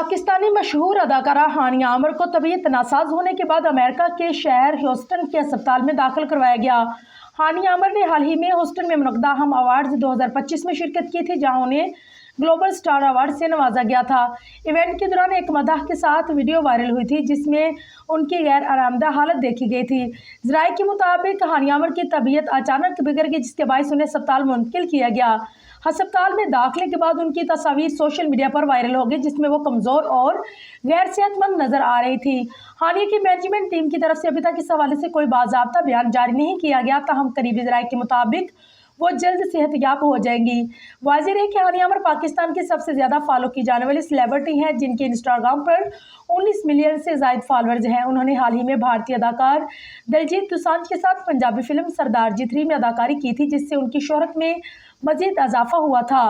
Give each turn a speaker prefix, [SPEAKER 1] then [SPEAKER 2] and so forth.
[SPEAKER 1] पाकिस्तानी मशहूर अदाकारा हानिया आमिर को तबीयत नासाज होने के बाद अमेरिका के शहर ह्यूस्टन के अस्पताल में दाखिल करवाया गया। हानिया आमिर ने हाल ही में ह्यूस्टन में मुनक़दा हम अवार्ड्स 2025 में शिरकत की थी, जहां उन्हें ग्लोबल स्टार अवार्ड से नवाजा गया था। इवेंट के दौरान एक मदाह के साथ वीडियो वायरल हुई थी, जिसमें उनकी गैर आरामदा हालत देखी गई थी। ज़राए के मुताबिक हानिया आमिर की तबीयत अचानक बिगड़ गई, जिसके बायस उन्हें अस्पताल मुंतकिल किया गया। अस्पताल में दाखिले के बाद उनकी तस्वीर सोशल मीडिया पर वायरल हो गई, जिसमें वो कमज़ोर और गैर सेहतमंद नजर आ रही थी। हानिया की मैनेजमेंट टीम की तरफ से अभी तक इस हवाले से कोई बाज़ाब्ता बयान जारी नहीं किया गया, ताहम करीबी ज़राए के मुताबिक वो जल्द सेहतयाब हो जाएंगी। वाज़ेह है कि हानिया आमिर पाकिस्तान की सबसे ज़्यादा फॉलो की जाने वाली सेलिब्रिटी हैं, जिनके इंस्टाग्राम पर 19 मिलियन से ज़ायद फॉलोअर्स हैं। उन्होंने हाल ही में भारतीय अदाकार दिलजीत दोसांझ के साथ पंजाबी फिल्म सरदार जी 3 में अदाकारी की थी, जिससे उनकी शोहरत में मज़ीद इजाफा हुआ था।